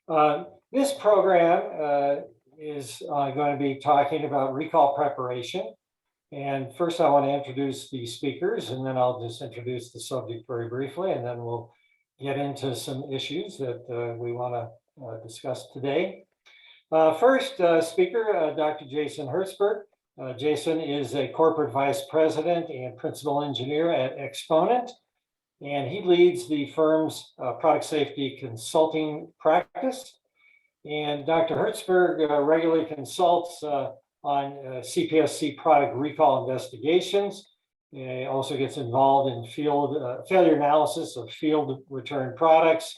This program is going to be talking about recall preparation. And first I want to introduce the speakers, and then I'll just introduce the subject very briefly, and then we'll get into some issues that we want to discuss today. First speaker, Dr. Jason Hertzberg. Jason is a corporate vice president and principal engineer at Exponent, and he leads the firm's product safety consulting practice. And Dr. Hertzberg regularly consults on CPSC product recall investigations. He also gets involved in field failure analysis of field return products,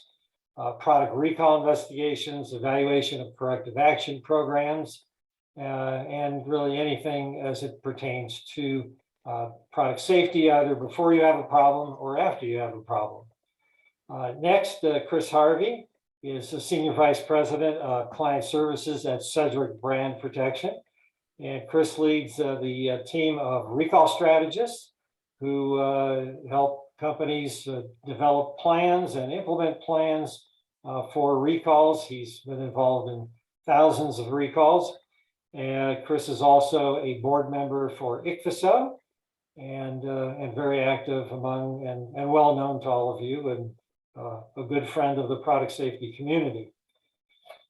product recall investigations, evaluation of corrective action programs, and really anything as it pertains to product safety, either before you have a problem or after you have a problem. Next, Chris Harvey is the Senior Vice President of Client Services at Sedgwick Brand Protection. And Chris leads the team of recall strategists who help companies develop plans and implement plans for recalls. He's been involved in thousands of recalls. And Chris is also a board member for ICFSO and very active among and well known to all of you, and a good friend of the product safety community.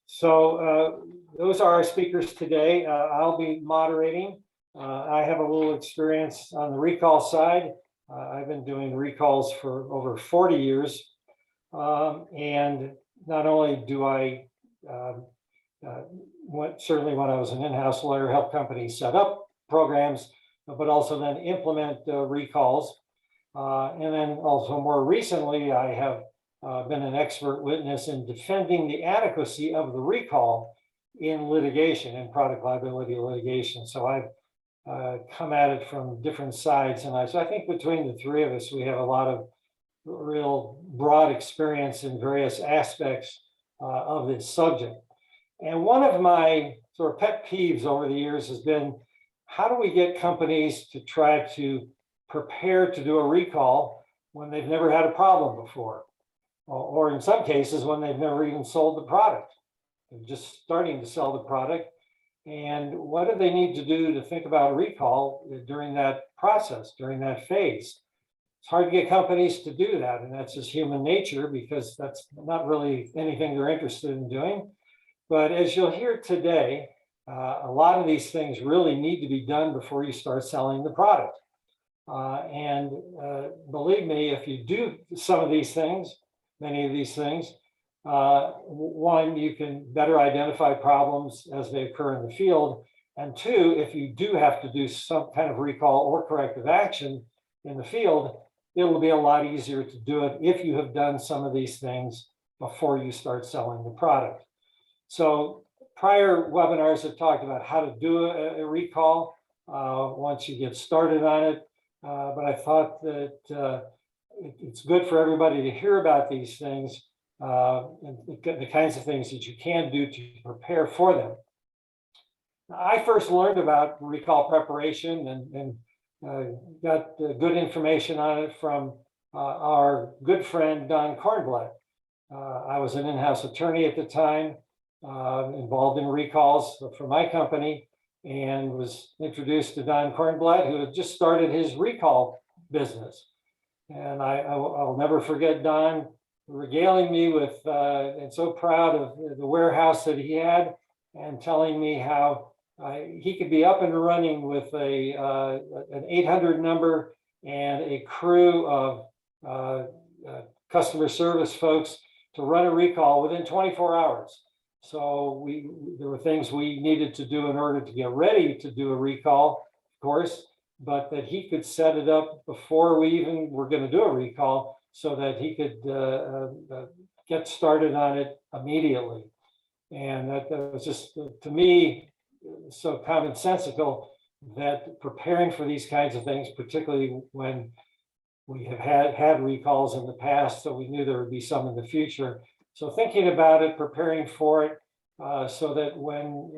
So those are our speakers today. I'll be moderating. I have a little experience on the recall side. I've been doing recalls for over 40 years. And not only do I, certainly when I was an in-house lawyer, help companies set up programs, but also then implement recalls. And then also more recently, I have been an expert witness in defending the adequacy of the recall in litigation, in product liability litigation. So I've come at it from different sides, and so I think between the three of us, we have a lot of real broad experience in various aspects of this subject. And one of my sort of pet peeves over the years has been, how do we get companies to try to prepare to do a recall when they've never had a problem before? Or in some cases, when they've never even sold the product. They're just starting to sell the product. And what do they need to do to think about recall during that process, during that phase? It's hard to get companies to do that, and that's just human nature, because that's not really anything they're interested in doing. But as you'll hear today, a lot of these things really need to be done before you start selling the product. And believe me, if you do some of these things, many of these things, one, you can better identify problems as they occur in the field. And two, if you do have to do some kind of recall or corrective action in the field, it will be a lot easier to do it if you have done some of these things before you start selling the product. So prior webinars have talked about how to do a recall once you get started on it. But I thought that it's good for everybody to hear about these things, and the kinds of things that you can do to prepare for them. I first learned about recall preparation and got good information on it from our good friend, Don Kornblatt. I was an in-house attorney at the time, involved in recalls for my company, and was introduced to Don Kornblatt, who had just started his recall business. And I'll never forget Don regaling me with, and so proud of the warehouse that he had, and telling me how he could be up and running with an 800 number and a crew of customer service folks to run a recall within 24 hours. So there were things we needed to do in order to get ready to do a recall, of course, but that he could set it up before we even were going to do a recall, so that he could get started on it immediately. And that was just, to me, so commonsensical, that preparing for these kinds of things, particularly when we have had recalls in the past, so we knew there would be some in the future. So thinking about it, preparing for it, so that when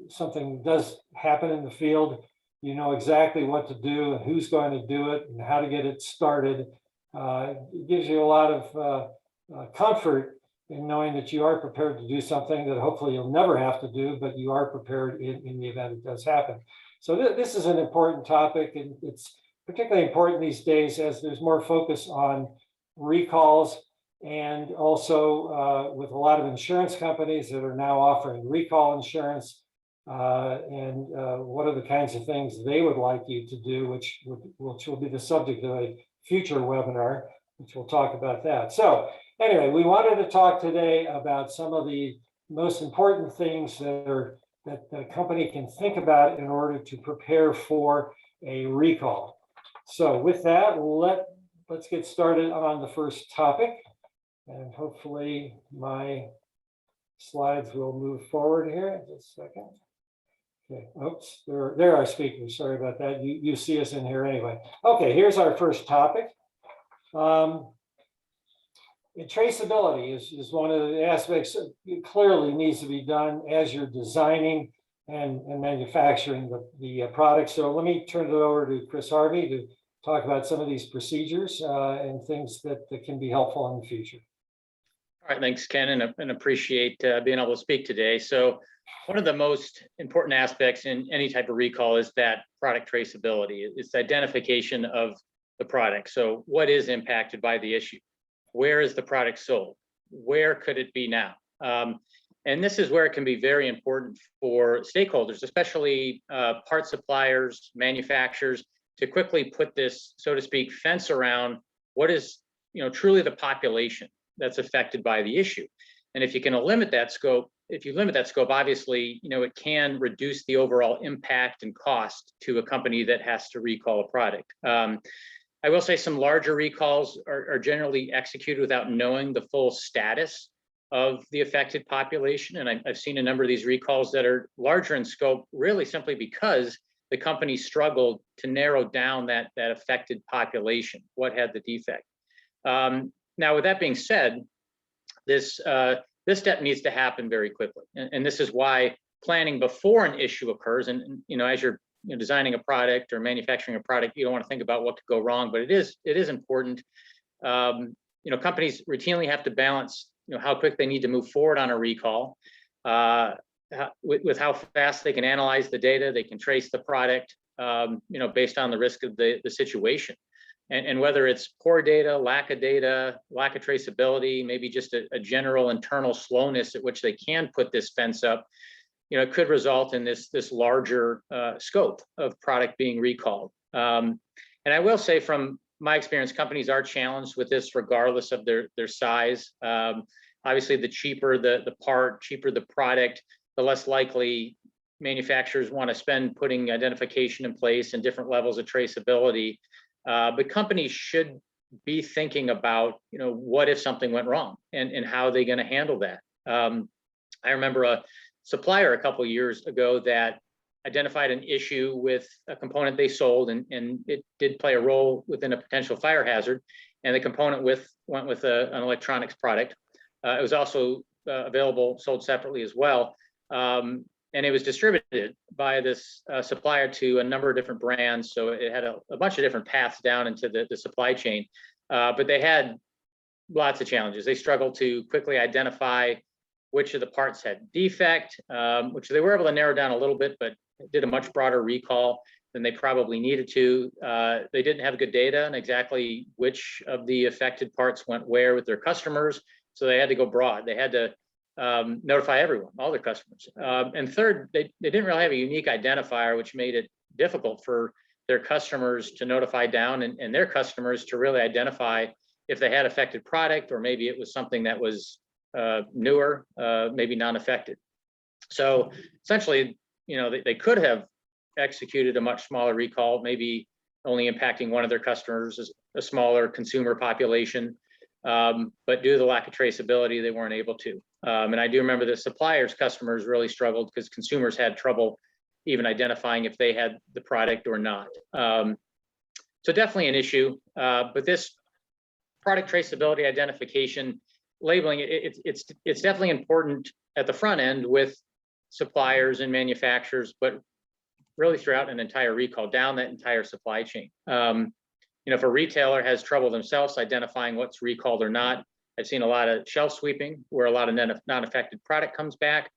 something does happen in the field, you know exactly what to do and who's going to do it and how to get it started. It gives you a lot of comfort and knowing that you are prepared to do something that hopefully you'll never have to do, but you are prepared in the event it does happen. So this is an important topic, and it's particularly important these days as there's more focus on recalls, and also with a lot of insurance companies that are now offering recall insurance, and what are the kinds of things they would like you to do, which will be the subject of a future webinar, which we'll talk about that. So anyway, we wanted to talk today about some of the most important things that the company can think about in order to prepare for a recall. So with that, let's get started on the first topic, and hopefully my slides will move forward here. Just a second. Okay, oops, there are speakers. Sorry about that. You see us in here anyway. Okay, here's our first topic. Traceability is one of the aspects that clearly needs to be done as you're designing and manufacturing the product. So let me turn it over to Chris Harvey to talk about some of these procedures and things that can be helpful in the future. All right, thanks, Ken, and appreciate being able to speak today. So one of the most important aspects in any type of recall is that product traceability. It's identification of the product. So what is impacted by the issue? Where is the product sold? Where could it be now? And this is where it can be very important for stakeholders, especially part suppliers, manufacturers, to quickly put this, so to speak, fence around what is, truly the population that's affected by the issue. And if you can limit that scope, obviously, it can reduce the overall impact and cost to a company that has to recall a product. I will say some larger recalls are generally executed without knowing the full status of the affected population. And I've seen a number of these recalls that are larger in scope, really simply because the company struggled to narrow down that affected population, what had the defect. Now, with that being said, this step needs to happen very quickly. And this is why planning before an issue occurs, and as you're designing a product or manufacturing a product, you don't want to think about what could go wrong, but it is important. Companies routinely have to balance, how quick they need to move forward on a recall, with how fast they can analyze the data, they can trace the product, based on the risk of the situation. And whether it's poor data, lack of traceability, maybe just a general internal slowness at which they can put this fence up, it could result in this larger scope of product being recalled. And I will say, from my experience, companies are challenged with this regardless of their size. Obviously, the cheaper the part, cheaper the product, the less likely manufacturers want to spend putting identification in place and different levels of traceability. But companies should be thinking about, what if something went wrong, and how are they going to handle that? I remember a supplier a couple of years ago that identified an issue with a component they sold, and it did play a role within a potential fire hazard. And the component went with an electronics product. It was also sold separately as well. And it was distributed by this supplier to a number of different brands. So it had a bunch of different paths down into the supply chain. But they had lots of challenges. They struggled to quickly identify which of the parts had defect, which they were able to narrow down a little bit, but did a much broader recall than they probably needed to. They didn't have good data on exactly which of the affected parts went where with their customers. So they had to go broad. They had to notify everyone, all their customers. And third, they didn't really have a unique identifier, which made it difficult for their customers to notify down, and their customers to really identify if they had affected product, or maybe it was something that was newer, maybe non-affected. So essentially, they could have executed a much smaller recall, maybe only impacting one of their customers, a smaller consumer population. But due to the lack of traceability, they weren't able to. And I do remember the suppliers' customers really struggled because consumers had trouble even identifying if they had the product or not. So definitely an issue. But this product traceability, identification, labeling, it's definitely important at the front end with suppliers and manufacturers, but really throughout an entire recall, down that entire supply chain. If a retailer has trouble themselves identifying what's recalled or not, I've seen a lot of shelf sweeping where a lot of non-affected product comes back.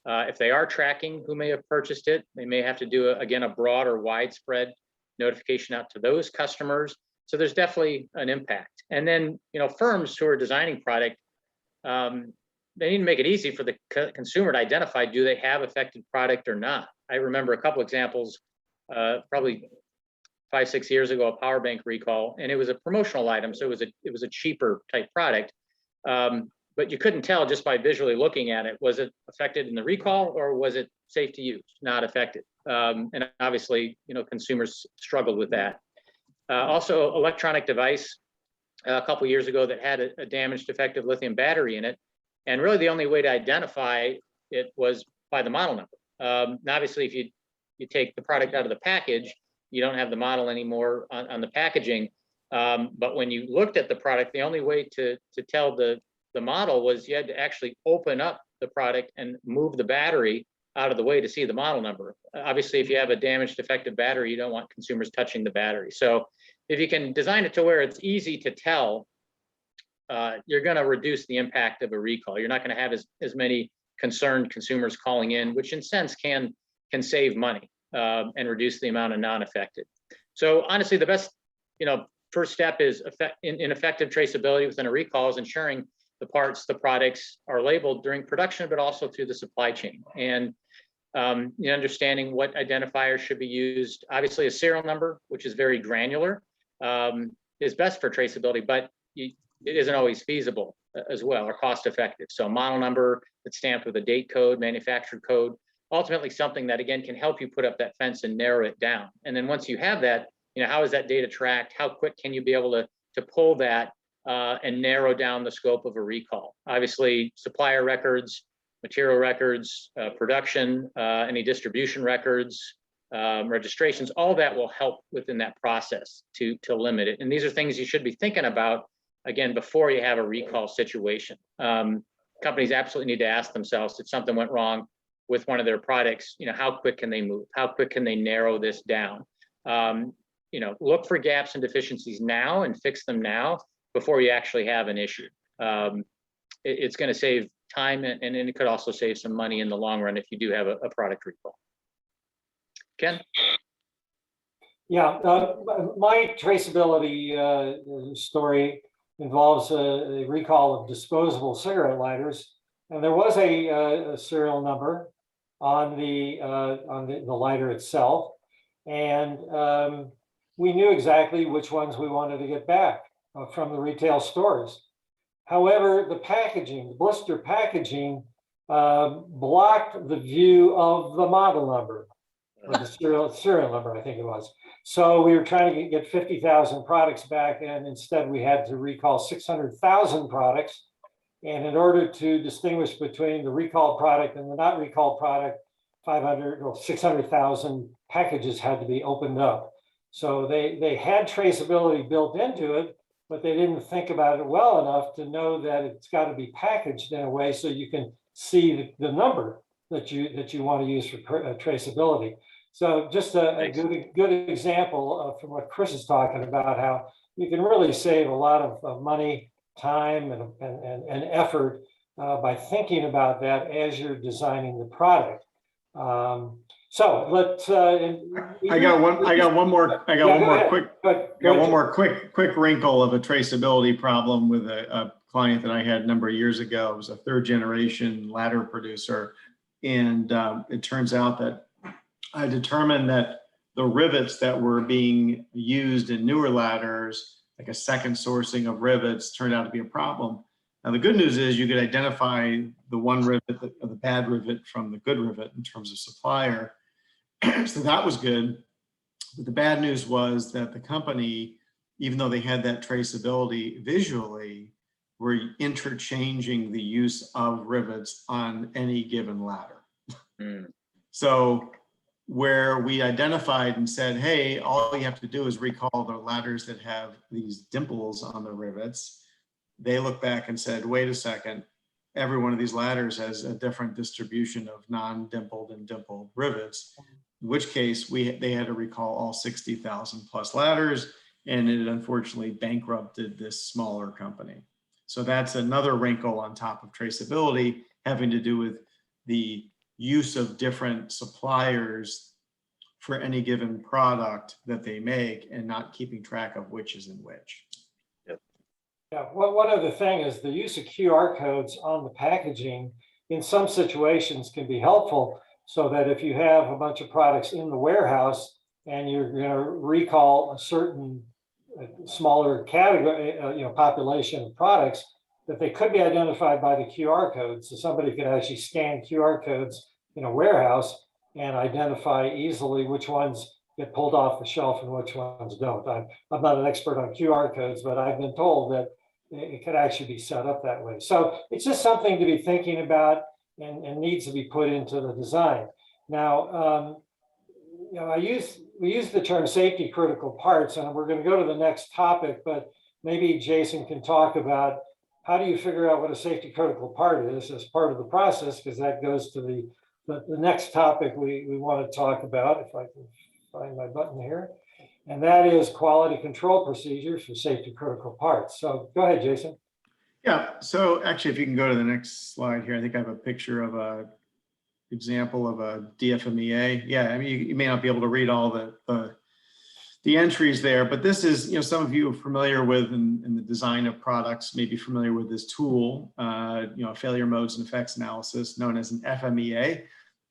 If they are tracking who may have purchased it, they may have to do, again, a broad or widespread notification out to those customers. So there's definitely an impact. And then, firms who are designing product, they need to make it easy for the consumer to identify, do they have affected product or not? I remember a couple examples, probably 5-6 years ago, a power bank recall, and it was a promotional item, so it was a cheaper type product. But you couldn't tell just by visually looking at it, was it affected in the recall or was it safe to use, not affected? And obviously, consumers struggled with that. Also, electronic device a couple years ago that had a damaged defective lithium battery in it. And really the only way to identify it was by the model number. Now, obviously, if you take the product out of the package, you don't have the model anymore on the packaging. But when you looked at the product, the only way to tell the model was you had to actually open up the product and move the battery out of the way to see the model number. Obviously, if you have a damaged defective battery, you don't want consumers touching the battery. So if you can design it to where it's easy to tell, you're going to reduce the impact of a recall. You're not going to have as many concerned consumers calling in, which in sense can save money and reduce the amount of non-affected. So honestly, the best first step is in effective traceability within a recall is ensuring the parts, the products are labeled during production, but also through the supply chain. And understanding what identifiers should be used. Obviously, a serial number, which is very granular, is best for traceability, but it isn't always feasible as well or cost effective. So a model number that's stamped with a date code, manufacturer code, ultimately something that, again, can help you put up that fence and narrow it down. And then once you have that, how is that data tracked? How quick can you be able to pull that and narrow down the scope of a recall? Obviously, supplier records, material records, production, any distribution records, registrations, all that will help within that process to limit it. And these are things you should be thinking about, again, before you have a recall situation. Companies absolutely need to ask themselves if something went wrong with one of their products, how quick can they move? How quick can they narrow this down? Look for gaps and deficiencies now and fix them now before you actually have an issue. It's going to save time and it could also save some money in the long run if you do have a product recall. Ken? Yeah, my traceability story involves a recall of disposable cigarette lighters, and there was a serial number on the lighter itself, and we knew exactly which ones we wanted to get back from the retail stores. However, the packaging, the blister packaging, blocked the view of the model number, or the serial number, I think it was. So we were trying to get 50,000 products back, and instead we had to recall 600,000 products. And in order to distinguish between the recalled product and the not recalled product, 600,000 packages had to be opened up. So they had traceability built into it, but they didn't think about it well enough to know that it's got to be packaged in a way so you can see the number that you want to use for traceability. So just a good example from what Chris is talking about, how you can really save a lot of money, time, and effort by thinking about that as you're designing the product. So let's. I got one more quick wrinkle of a traceability problem with a client that I had a number of years ago. It was a third generation ladder producer, and it turns out that I determined that the rivets that were being used in newer ladders, like a second sourcing of rivets, turned out to be a problem. Now, the good news is you could identify the one rivet, the bad rivet, from the good rivet in terms of supplier. So that was good. But the bad news was that the company, even though they had that traceability visually, were interchanging the use of rivets on any given ladder. So where we identified and said, hey, all you have to do is recall the ladders that have these dimples on the rivets, they looked back and said, wait a second, every one of these ladders has a different distribution of non-dimpled and dimpled rivets, in which case they had to recall all 60,000 plus ladders, and it unfortunately bankrupted this smaller company. So that's another wrinkle on top of traceability, having to do with the use of different suppliers for any given product that they make and not keeping track of which is in which. Yeah, well, one other thing is the use of QR codes on the packaging in some situations can be helpful, so that if you have a bunch of products in the warehouse and you're going to recall a certain smaller category, population of products, that they could be identified by the QR code. So somebody could actually scan QR codes in a warehouse and identify easily which ones get pulled off the shelf and which ones don't. I'm not an expert on QR codes, but I've been told that it could actually be set up that way. So it's just something to be thinking about and needs to be put into the design. Now, we use the term safety critical parts, and we're going to go to the next topic, but maybe Jason can talk about how do you figure out what a safety critical part is as part of the process, because that goes to the next topic we want to talk about, if I can find my button here, and that is quality control procedures for safety critical parts. So go ahead, Jason. Yeah, so actually, if you can go to the next slide here, I think I have a picture of a example of a DFMEA. Yeah, I mean, you may not be able to read all the entries there, but this is, some of you are familiar with in the design of products, may be familiar with this tool, failure modes and effects analysis, known as an FMEA.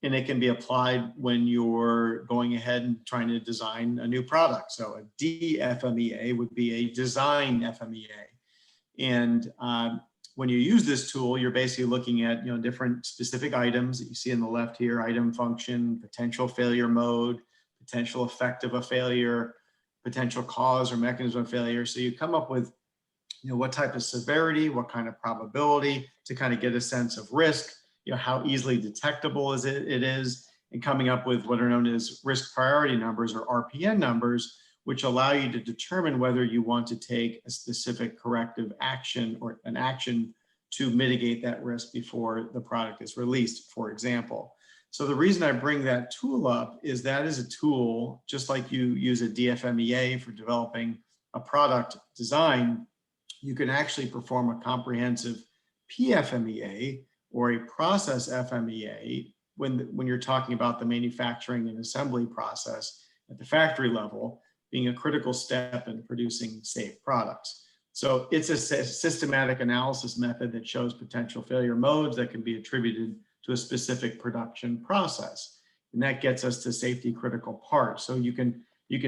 And it can be applied when you're going ahead and trying to design a new product. So a DFMEA would be a design FMEA. And when you use this tool, you're basically looking at different specific items that you see on the left here: item function, potential failure mode, potential effect of a failure, potential cause or mechanism of failure. So you come up with what type of severity, what kind of probability, to kind of get a sense of risk, how easily detectable it is, and coming up with what are known as risk priority numbers, or RPN numbers, which allow you to determine whether you want to take a specific corrective action or an action to mitigate that risk before the product is released, for example. So the reason I bring that tool up is that is a tool, just like you use a DFMEA for developing a product design, you can actually perform a comprehensive PFMEA or a process FMEA when you're talking about the manufacturing and assembly process at the factory level, being a critical step in producing safe products. So it's a systematic analysis method that shows potential failure modes that can be attributed to a specific production process. And that gets us to safety critical parts. So you can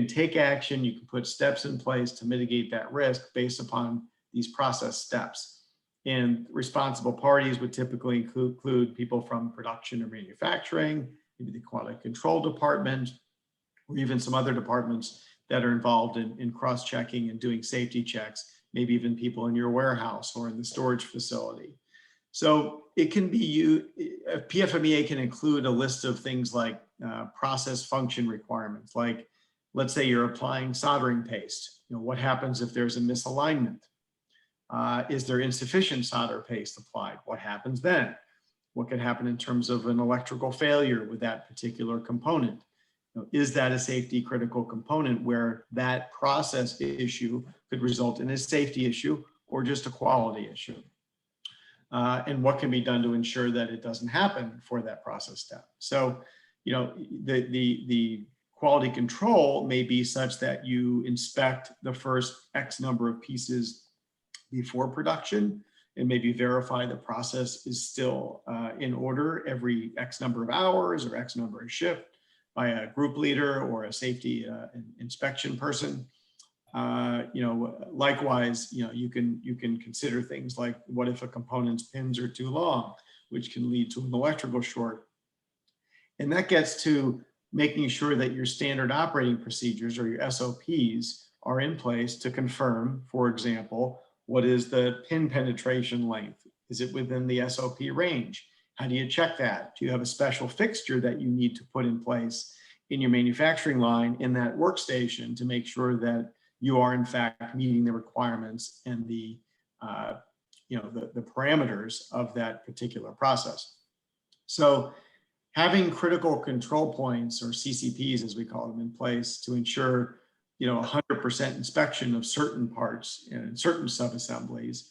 take action, you can put steps in place to mitigate that risk based upon these process steps. And responsible parties would typically include people from production or manufacturing, maybe the quality control department, or even some other departments that are involved in cross-checking and doing safety checks, maybe even people in your warehouse or in the storage facility. So it can be used, a PFMEA can include a list of things like process function requirements, like let's say you're applying soldering paste. What happens if there's a misalignment? Is there insufficient solder paste applied? What happens then? What could happen in terms of an electrical failure with that particular component? Is that a safety critical component where that process issue could result in a safety issue or just a quality issue? And what can be done to ensure that it doesn't happen for that process step? So, the quality control may be such that you inspect the first X number of pieces before production and maybe verify the process is still in order every X number of hours or X number of shift by a group leader or a safety inspection person. Likewise, you can consider things like, what if a component's pins are too long, which can lead to an electrical short. And that gets to making sure that your standard operating procedures or your SOPs are in place to confirm, for example, what is the pin penetration length? Is it within the SOP range? How do you check that? Do you have a special fixture that you need to put in place in your manufacturing line in that workstation to make sure that you are in fact meeting the requirements and the parameters of that particular process? So having critical control points, or CCPs as we call them, in place to ensure 100% inspection of certain parts and certain subassemblies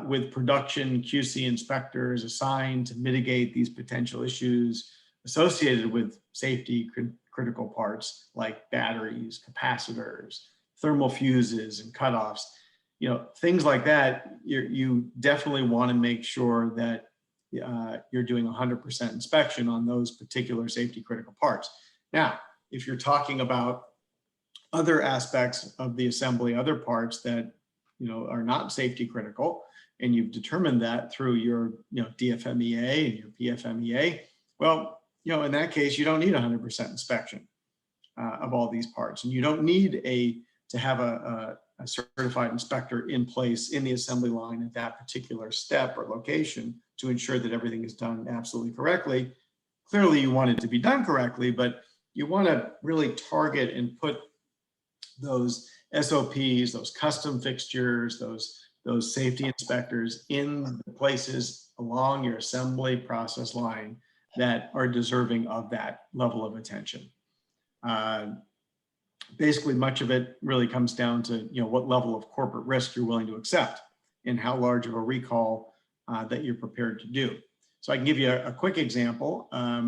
with production QC inspectors assigned to mitigate these potential issues associated with safety critical parts like batteries, capacitors, thermal fuses, and cutoffs. You know, things like that, you definitely want to make sure that you're doing 100% inspection on those particular safety critical parts. Now, if you're talking about other aspects of the assembly, other parts that, you know, are not safety critical, and you've determined that through your, you know, DFMEA and your PFMEA, well, you know, in that case, you don't need 100% inspection of all these parts, and you don't need to have a certified inspector in place in the assembly line at that particular step or location to ensure that everything is done absolutely correctly. Clearly, you want it to be done correctly, but you want to really target and put those SOPs, those custom fixtures, those safety inspectors in the places along your assembly process line that are deserving of that level of attention. Basically, much of it really comes down to, you know, what level of corporate risk you're willing to accept and how large of a recall that you're prepared to do. So I can give you a quick example. I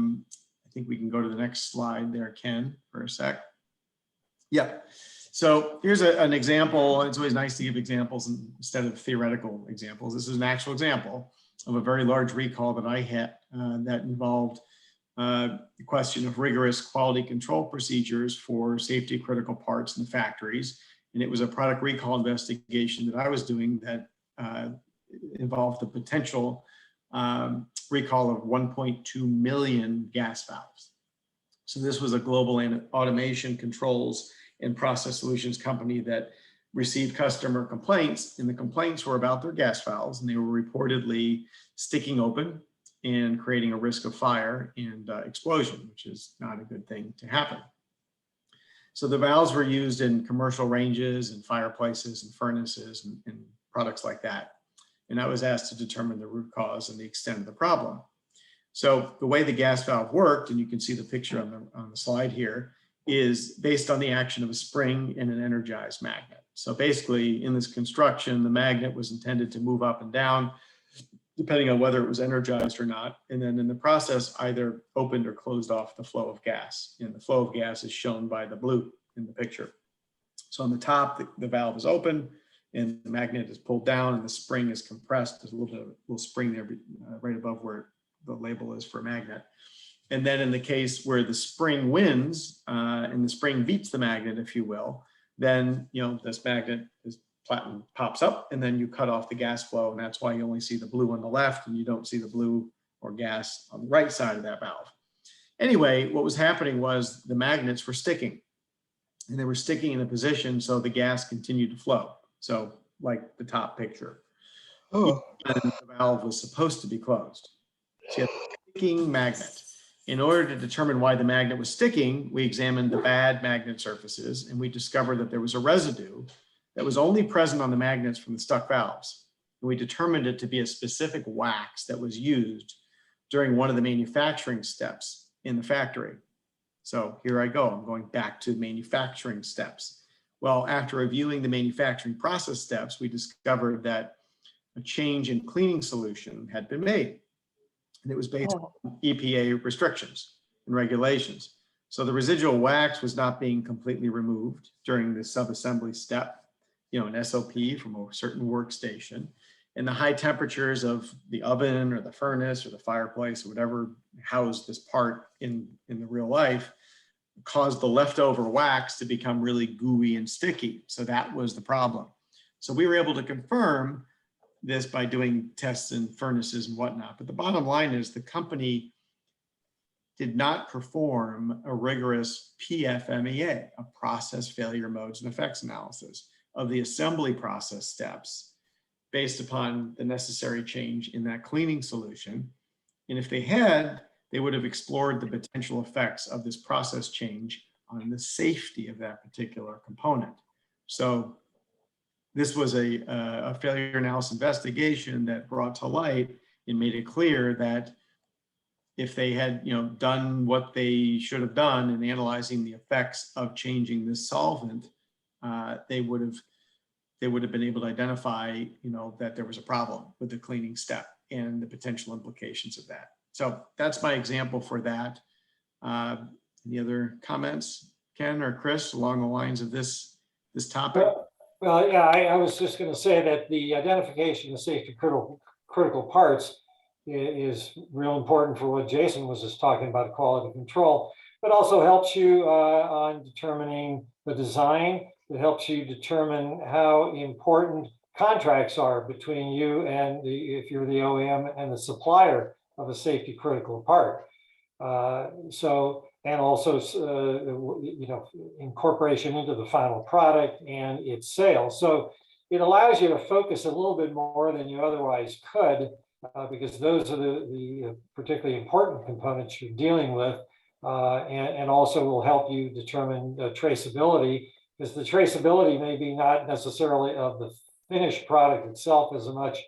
think we can go to the next slide there, Ken, for a sec. Yeah. So here's an example. It's always nice to give examples instead of theoretical examples. This is an actual example of a very large recall that I had that involved the question of rigorous quality control procedures for safety critical parts in the factories. And it was a product recall investigation that I was doing that involved the potential recall of 1.2 million gas valves. So this was a global automation controls and process solutions company that received customer complaints, and the complaints were about their gas valves, and they were reportedly sticking open and creating a risk of fire and explosion, which is not a good thing to happen. So the valves were used in commercial ranges and fireplaces and furnaces and products like that. And I was asked to determine the root cause and the extent of the problem. So the way the gas valve worked, and you can see the picture on the slide here, is based on the action of a spring and an energized magnet. So basically in this construction, the magnet was intended to move up and down, depending on whether it was energized or not. And then in the process, either opened or closed off the flow of gas. And the flow of gas is shown by the blue in the picture. So on the top, the valve is open and the magnet is pulled down and the spring is compressed. There's a little spring there right above where the label is for magnet. And then in the case where the spring wins and the spring beats the magnet, if you will, then, you know, this magnet is platinum pops up and then you cut off the gas flow. And that's why you only see the blue on the left and you don't see the blue or gas on the right side of that valve. Anyway, what was happening was the magnets were sticking and they were sticking in a position so the gas continued to flow. So like the top picture. And the valve was supposed to be closed. So you have a sticking magnet. In order to determine why the magnet was sticking, we examined the bad magnet surfaces and we discovered that there was a residue that was only present on the magnets from the stuck valves. And we determined it to be a specific wax that was used during one of the manufacturing steps in the factory. So here I go, I'm going back to manufacturing steps. Well, after reviewing the manufacturing process steps, we discovered that a change in cleaning solution had been made. And it was based on EPA restrictions and regulations. So the residual wax was not being completely removed during the sub-assembly step, you know, an SOP from a certain workstation. And the high temperatures of the oven or the furnace or the fireplace or whatever housed this part in the real life caused the leftover wax to become really gooey and sticky. So that was the problem. So we were able to confirm this by doing tests in furnaces and whatnot. But the bottom line is the company did not perform a rigorous PFMEA, a process failure modes and effects analysis of the assembly process steps based upon the necessary change in that cleaning solution. And if they had, they would have explored the potential effects of this process change on the safety of that particular component. So this was a failure analysis investigation that brought to light and made it clear that if they had, you know, done what they should have done in analyzing the effects of changing this solvent, they would have they would have been able to identify, that there was a problem with the cleaning step and the potential implications of that. So that's my example for that. Any other comments, Ken or Chris, along the lines of this topic? Well, yeah, I was just going to say that the identification of safety critical parts is real important for what Jason was just talking about, quality control, but also helps you on determining the design. It helps you determine how important contracts are between you and if you're the OEM and the supplier of a safety critical part. And also, incorporation into the final product and its sales. So it allows you to focus a little bit more than you otherwise could, because those are the particularly important components you're dealing with, and also will help you determine traceability, because the traceability may be not necessarily of the finished product itself as much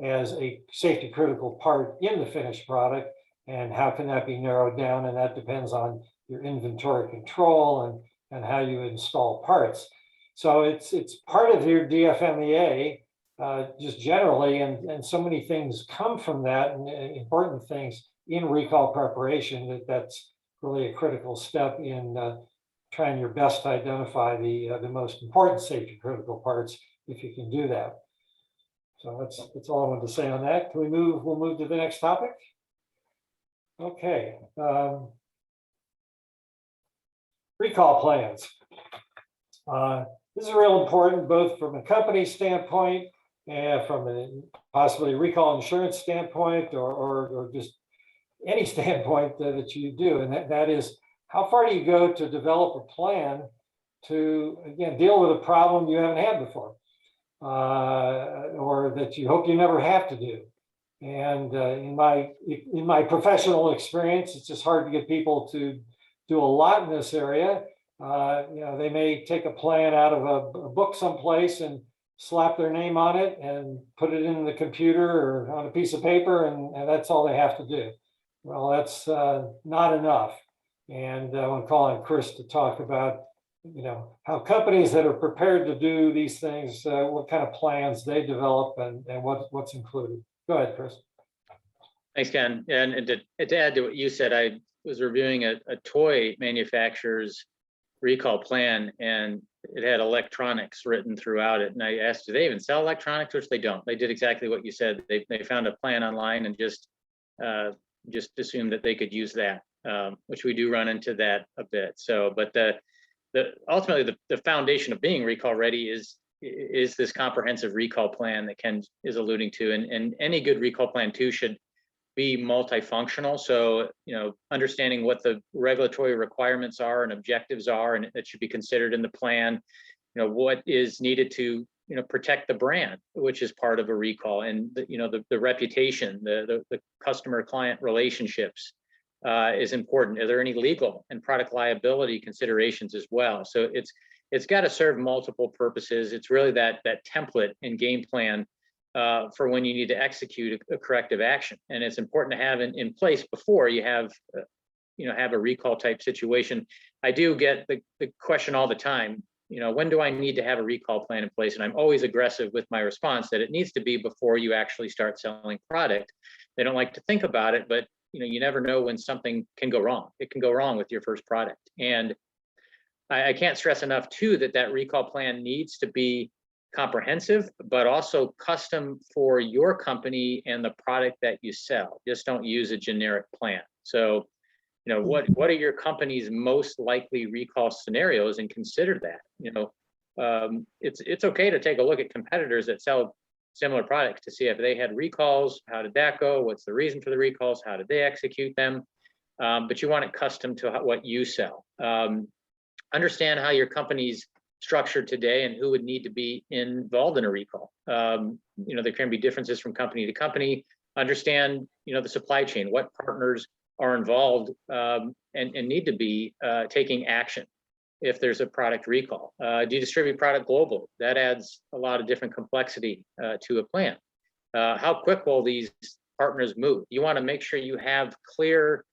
as a safety critical part in the finished product. And how can that be narrowed down? And that depends on your inventory control and how you install parts. So it's part of your DFMEA just generally, and so many things come from that, and important things in recall preparation. That's really a critical step in trying your best to identify the most important safety critical parts, if you can do that. So that's all I wanted to say on that. Can we move? We'll move to the next topic. Okay. Recall plans. This is real important, both from a company standpoint and from a possibly recall insurance standpoint, or just any standpoint that you do. And that is, how far do you go to develop a plan to, again, deal with a problem you haven't had before, or that you hope you never have to do. And in my professional experience, it's just hard to get people to do a lot in this area. They may take a plan out of a book someplace and slap their name on it and put it in the computer or on a piece of paper, and that's all they have to do. Well, that's not enough. And I'm calling Chris to talk about, how companies that are prepared to do these things, what kind of plans they develop and what's included. Go ahead, Chris. Thanks, Ken. And to add to what you said, I was reviewing a toy manufacturer's recall plan, and it had electronics written throughout it. And I asked, do they even sell electronics? Which they don't. They did exactly what you said. They found a plan online and just assumed that they could use that, which we do run into that a bit. So, but ultimately the foundation of being recall ready is this comprehensive recall plan that Ken is alluding to, and any good recall plan too should be multifunctional. So, understanding what the regulatory requirements are and objectives are, and that should be considered in the plan. What is needed to, protect the brand, which is part of a recall, and the reputation, the customer client relationships is important. Are there any legal and product liability considerations as well? So it's got to serve multiple purposes. It's really that template and game plan for when you need to execute a corrective action, and it's important to have in place before you have a recall type situation. I do get the question all the time, when do I need to have a recall plan in place? And I'm always aggressive with my response that it needs to be before you actually start selling product. They don't like to think about it, but you never know when something can go wrong. It can go wrong with your first product, and I can't stress enough too that recall plan needs to be comprehensive, but also custom for your company and the product that you sell. Just don't use a generic plan. So, what are your company's most likely recall scenarios, and consider that. It's okay to take a look at competitors that sell similar products to see if they had recalls. How did that go? What's the reason for the recalls? How did they execute them? But you want it custom to what you sell. Understand how your company's structured today and who would need to be involved in a recall. There can be differences from company to company. Understand, the supply chain, what partners are involved and need to be taking action if there's a product recall. Do you distribute product globally? That adds a lot of different complexity to a plan. How quick will these partners move? You want to make sure you have clear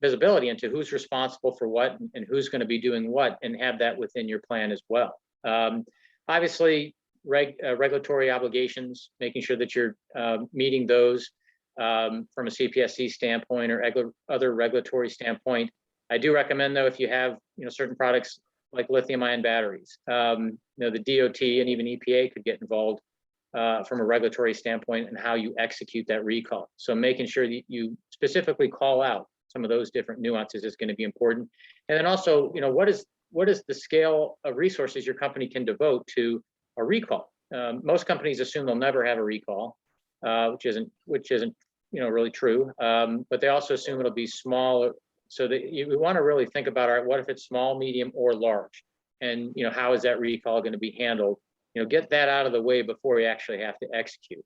visibility into who's responsible for what and who's going to be doing what, and have that within your plan as well. Obviously, regulatory obligations, making sure that you're meeting those from a CPSC standpoint or other regulatory standpoint. I do recommend, though, if you have certain products like lithium-ion batteries, the DOT and even EPA could get involved from a regulatory standpoint and how you execute that recall. So making sure that you specifically call out some of those different nuances is going to be important. And then also, what is the scale of resources your company can devote to a recall? Most companies assume they'll never have a recall, which isn't really true. But they also assume it'll be small. So that you want to really think about, all right, what if it's small, medium, or large? And how is that recall going to be handled? Get that out of the way before you actually have to execute.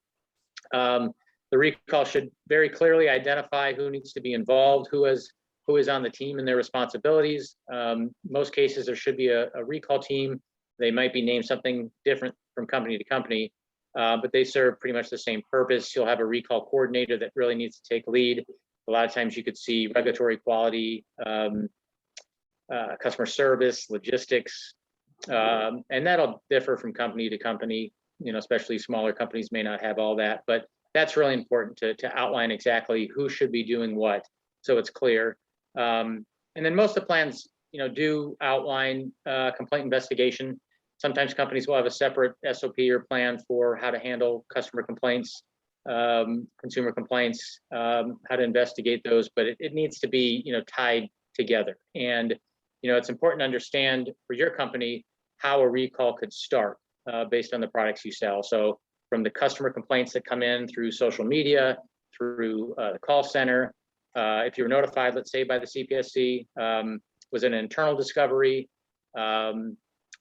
The recall should very clearly identify who needs to be involved, who is on the team and their responsibilities. Most cases, there should be a recall team. They might be named something different from company to company, but they serve pretty much the same purpose. You'll have a recall coordinator that really needs to take lead. A lot of times you could see regulatory quality, customer service, logistics, and that'll differ from company to company. Especially smaller companies may not have all that, but that's really important to outline exactly who should be doing what, so it's clear. And then most of the plans, do outline complaint investigation. Sometimes companies will have a separate SOP or plan for how to handle customer complaints, consumer complaints, how to investigate those, but it needs to be, tied together. And, it's important to understand for your company how a recall could start based on the products you sell. So from the customer complaints that come in through social media, through the call center, if you were notified, let's say by the CPSC, was it an internal discovery,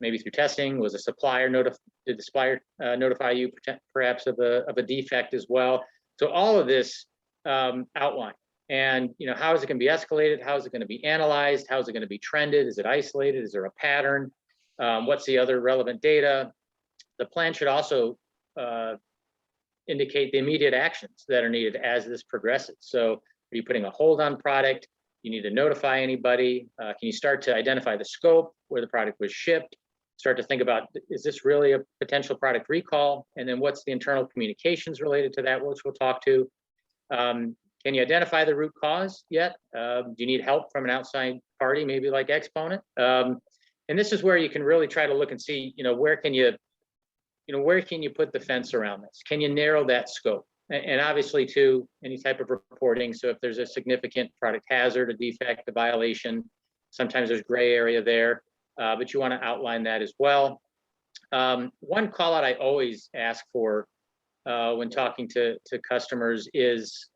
maybe through testing, was a supplier did the supplier notify you perhaps of a defect as well? So all of this outline, and how is it going to be escalated? How is it going to be analyzed? How is it going to be trended? Is it isolated? Is there a pattern? What's the other relevant data? The plan should also indicate the immediate actions that are needed as this progresses. So are you putting a hold on product? You need to notify anybody. Can you start to identify the scope where the product was shipped? Start to think about, is this really a potential product recall? And then what's the internal communications related to that, which we'll talk to. Can you identify the root cause yet? Do you need help from an outside party, maybe like Exponent? And this is where you can really try to look and see, where can you put the fence around this? Can you narrow that scope? And obviously, too, any type of reporting. So if there's a significant product hazard, a defect, a violation, sometimes there's gray area there, but you want to outline that as well. One call out I always ask for when talking to customers is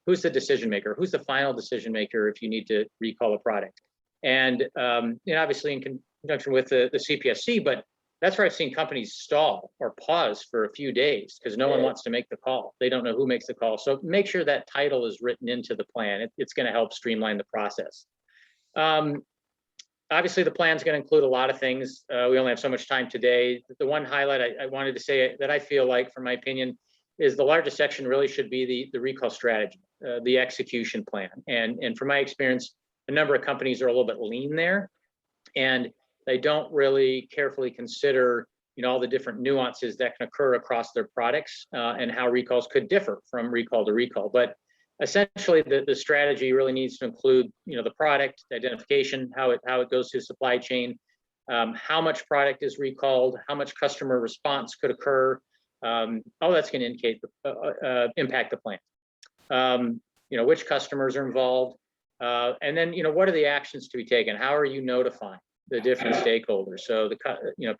who's the decision maker? Who's the final decision maker if you need to recall a product? And obviously in conjunction with the CPSC, but that's where I've seen companies stall or pause for a few days because no one wants to make the call. They don't know who makes the call. So make sure that title is written into the plan. It's going to help streamline the process. Obviously, the plan is going to include a lot of things. We only have so much time today. The one highlight I wanted to say that I feel like, from my opinion, is the largest section really should be the recall strategy, the execution plan. And from my experience, a number of companies are a little bit lean there, and they don't really carefully consider, all the different nuances that can occur across their products and how recalls could differ from recall to recall. But essentially, the strategy really needs to include, the product, the identification, how it goes through supply chain, how much product is recalled, how much customer response could occur. All that's going to impact the plan. Which customers are involved, and then what are the actions to be taken? How are you notifying the different stakeholders? So the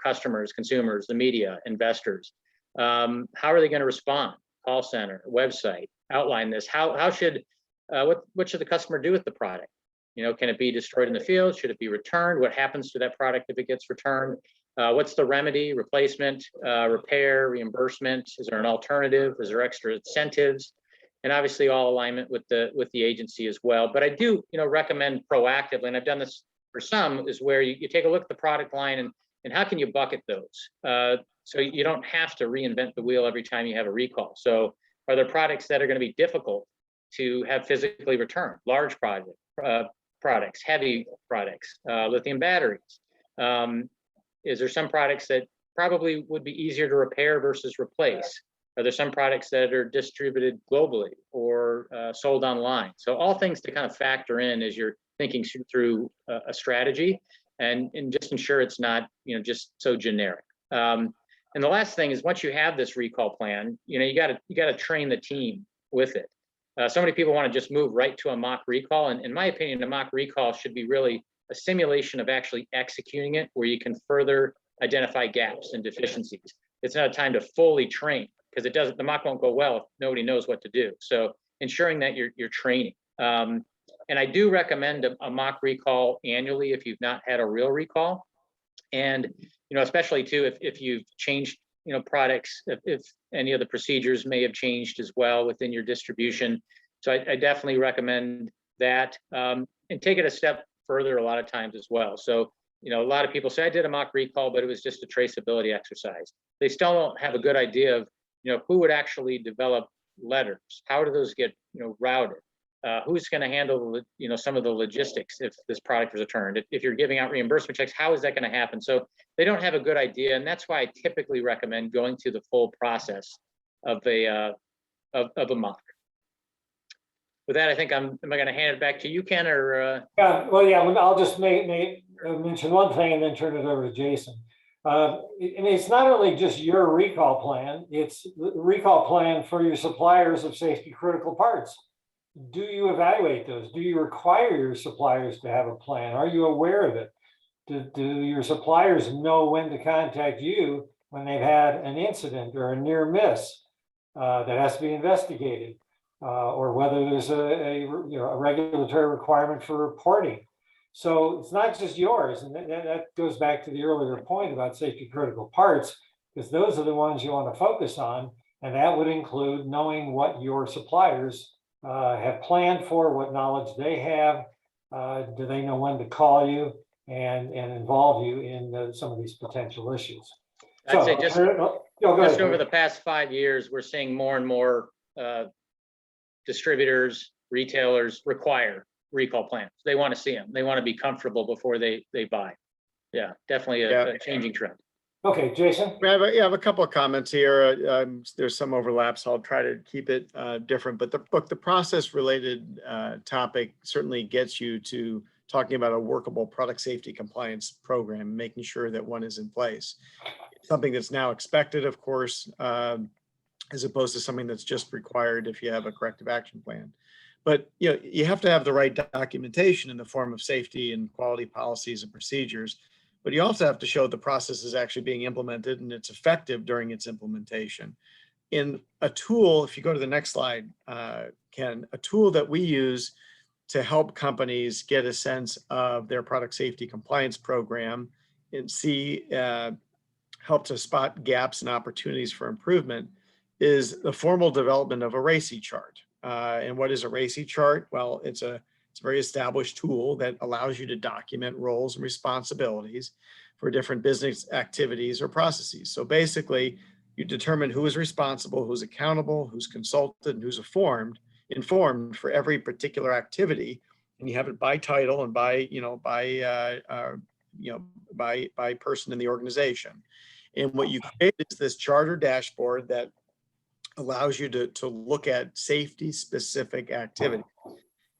customers, consumers, the media, investors. How are they going to respond? Call center, website. Outline this. What should the customer do with the product? Can it be destroyed in the field? Should it be returned? What happens to that product if it gets returned? What's the remedy, replacement, repair, reimbursement? Is there an alternative? Is there extra incentives? And obviously all alignment with the agency as well. But I do, recommend proactively, and I've done this for some, is where you take a look at the product line and how can you bucket those? So you don't have to reinvent the wheel every time you have a recall. So are there products that are going to be difficult to have physically returned? Large products, heavy products, lithium batteries. Is there some products that probably would be easier to repair versus replace? Are there some products that are distributed globally or sold online? So all things to kind of factor in as you're thinking through a strategy, and just ensure it's not, just so generic. And the last thing is, once you have this recall plan, you got to train the team with it. So many people want to just move right to a mock recall, and in my opinion, a mock recall should be really a simulation of actually executing it, where you can further identify gaps and deficiencies. It's not a time to fully train, because the mock won't go well if nobody knows what to do. So ensuring that you're training. And I do recommend a mock recall annually if you've not had a real recall. And, especially too, if you've changed, products, if any of the procedures may have changed as well within your distribution. So I definitely recommend that, and take it a step further a lot of times as well. So, a lot of people say, I did a mock recall, but it was just a traceability exercise. They still don't have a good idea of, who would actually develop letters? How do those get, routed? Who's going to handle, some of the logistics if this product was returned? If you're giving out reimbursement checks, how is that going to happen? So they don't have a good idea, and that's why I typically recommend going through the full process of a mock. With that, I think am I going to hand it back to you, Ken, or? I'll just mention one thing and then turn it over to Jason. It's not only just your recall plan; it's the recall plan for your suppliers of safety critical parts. Do you evaluate those? Do you require your suppliers to have a plan? Are you aware of it? Do your suppliers know when to contact you when they've had an incident or a near miss that has to be investigated, or whether there's a regulatory requirement for reporting? So it's not just yours, and that goes back to the earlier point about safety critical parts, because those are the ones you want to focus on, and that would include knowing what your suppliers have planned for, what knowledge they have. Do they know when to call you and involve you in some of these potential issues? I'd say just over the past 5 years, we're seeing more and more distributors, retailers require recall plans. They want to see them. They want to be comfortable before they buy. Yeah, definitely a changing trend. Okay, Jason. I have a couple of comments here. There's some overlaps. I'll try to keep it different. But the process-related topic certainly gets you to talking about a workable product safety compliance program, making sure that one is in place. Something that's now expected, of course, as opposed to something that's just required if you have a corrective action plan. But you have to have the right documentation in the form of safety and quality policies and procedures. But you also have to show the process is actually being implemented and it's effective during its implementation. In a tool, if you go to the next slide, Ken, a tool that we use to help companies get a sense of their product safety compliance program and help to spot gaps and opportunities for improvement is the formal development of a RACI chart. And what is a RACI chart? Well, it's a very established tool that allows you to document roles and responsibilities for different business activities or processes. So basically, you determine who is responsible, who's accountable, who's consulted, and who's informed for every particular activity, and you have it by title and by person in the organization. And what you create is this charter dashboard that allows you to look at safety specific activity.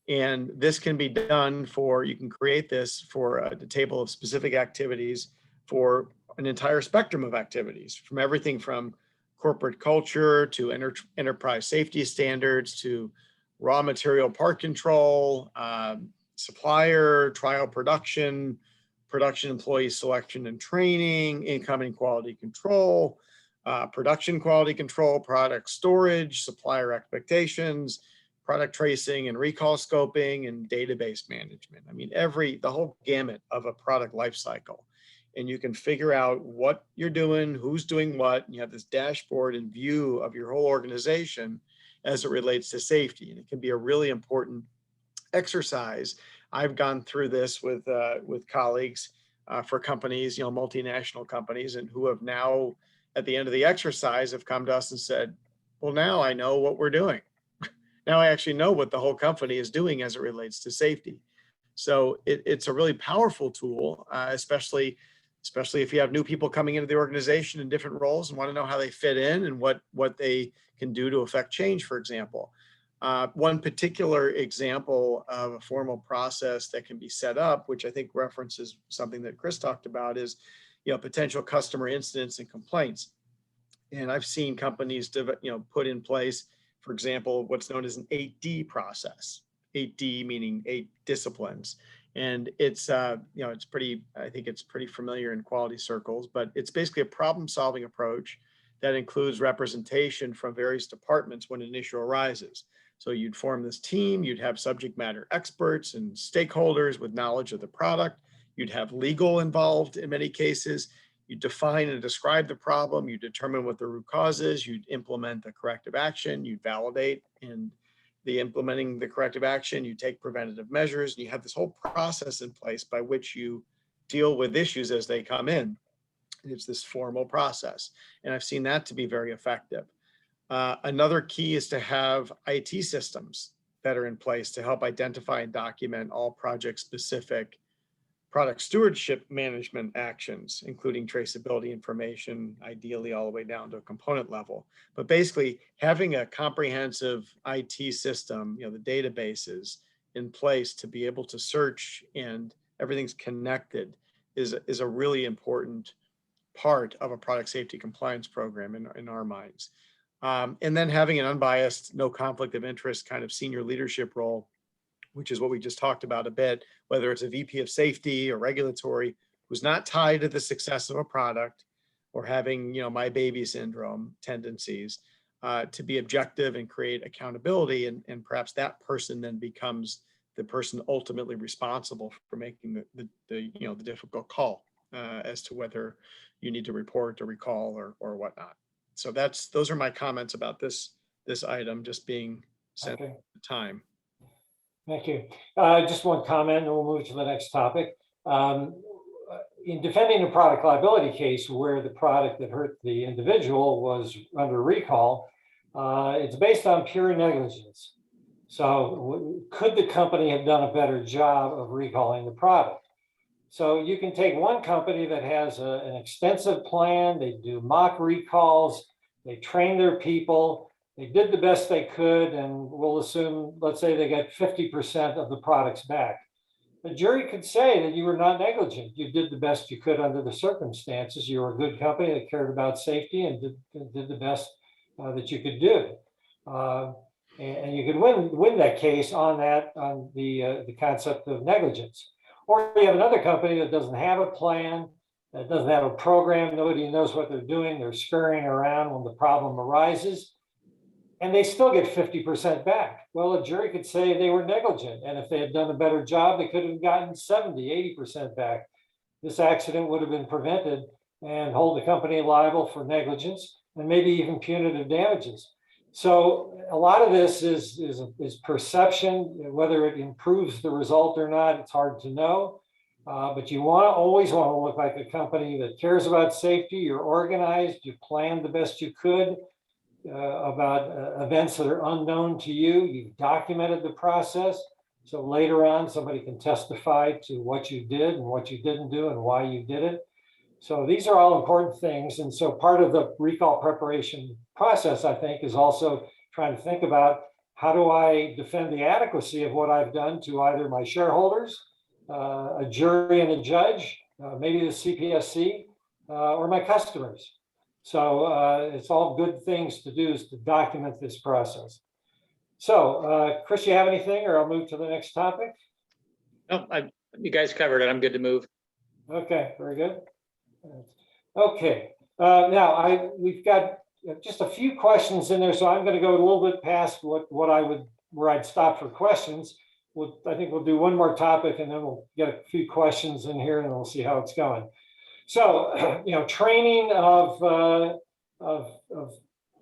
And this can be done you can create this for the table of specific activities for an entire spectrum of activities, from everything from corporate culture to enterprise safety standards to raw material part control, supplier, trial production employee selection and training, incoming quality control, production quality control, product storage, supplier expectations, product tracing and recall scoping, and database management. I mean, the whole gamut of a product life cycle. And you can figure out what you're doing, who's doing what, and you have this dashboard and view of your whole organization as it relates to safety. And it can be a really important exercise. I've gone through this with colleagues for companies, multinational companies, and who have now, at the end of the exercise, have come to us and said, well, now I know what we're doing. Now I actually know what the whole company is doing as it relates to safety. So it's a really powerful tool, especially especially if you have new people coming into the organization in different roles and want to know how they fit in and what they can do to affect change, for example. One particular example of a formal process that can be set up, which I think references something that Chris talked about, is potential customer incidents and complaints. And I've seen companies put in place, for example, what's known as an 8D process. 8D meaning 8 disciplines. And it's it's pretty, I think it's pretty familiar in quality circles, but it's basically a problem-solving approach that includes representation from various departments when an issue arises. So you'd form this team, you'd have subject matter experts and stakeholders with knowledge of the product. You'd have legal involved in many cases. You define and describe the problem, you determine what the root cause is, you'd implement the corrective action, you validate and implementing the corrective action, you take preventative measures, and you have this whole process in place by which you deal with issues as they come in. It's this formal process, and I've seen that to be very effective. Another key is to have IT systems that are in place to help identify and document all project-specific product stewardship management actions, including traceability information, ideally all the way down to a component level. But basically having a comprehensive IT system, the databases in place to be able to search and everything's connected is a really important part of a product safety compliance program in our minds. And then having an unbiased, no conflict of interest kind of senior leadership role, which is what we just talked about a bit, whether it's a VP of safety or regulatory, who's not tied to the success of a product or having, my baby syndrome tendencies, to be objective and create accountability. And perhaps that person then becomes the person ultimately responsible for making the difficult call as to whether you need to report or recall or whatnot. So those are my comments about this item just being sent at the time. Thank you. Just one comment, and we'll move to the next topic. In defending a product liability case where the product that hurt the individual was under recall, it's based on pure negligence. So could the company have done a better job of recalling the product? So you can take one company that has an extensive plan, they do mock recalls, they train their people, they did the best they could, and we'll assume, let's say they got 50% of the products back. The jury could say that you were not negligent. You did the best you could under the circumstances. You were a good company that cared about safety and did the best that you could do. And you could win that case on the concept of negligence. Or you have another company that doesn't have a plan, that doesn't have a program, nobody knows what they're doing, they're scurrying around when the problem arises, and they still get 50% back. Well, a jury could say they were negligent, and if they had done a better job, they could have gotten 70, 80% back. This accident would have been prevented and hold the company liable for negligence and maybe even punitive damages. So a lot of this is perception. Whether it improves the result or not, it's hard to know. But you always want to look like a company that cares about safety. You're organized, you planned the best you could about events that are unknown to you. You've documented the process. So later on, somebody can testify to what you did and what you didn't do and why you did it. So these are all important things. And so part of the recall preparation process, I think, is also trying to think about how do I defend the adequacy of what I've done to either my shareholders, a jury and a judge, maybe the CPSC, or my customers. So it's all good things to do is to document this process. So Chris, you have anything, or I'll move to the next topic? No, you guys covered it. I'm good to move. Okay, very good. Okay, now we've got just a few questions in there, so I'm going to go a little bit past where I'd stop for questions. I think we'll do one more topic, and then we'll get a few questions in here, and we'll see how it's going. So, training of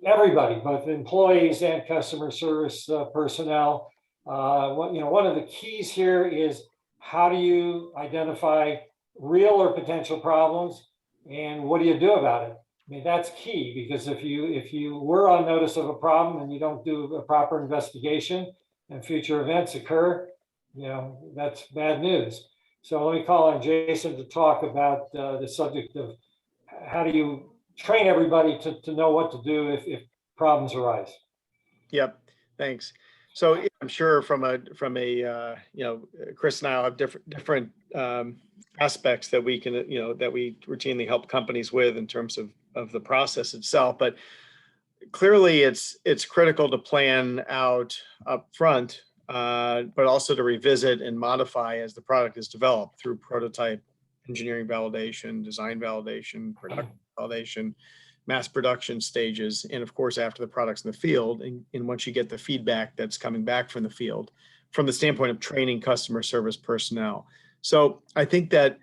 everybody, both employees and customer service personnel. One of the keys here is how do you identify real or potential problems, and what do you do about it? I mean, that's key, because if you were on notice of a problem and you don't do a proper investigation and future events occur, that's bad news. So let me call on Jason to talk about the subject of how do you train everybody to know what to do if problems arise. Yep, thanks. So yeah, I'm sure from a Chris and I will have different aspects that we can, that we routinely help companies with in terms of the process itself. But clearly it's critical to plan out up front, but also to revisit and modify as the product is developed through prototype engineering validation, design validation, production validation, mass production stages, and of course, after the product's in the field, and once you get the feedback that's coming back from the field, from the standpoint of training customer service personnel. So I think that,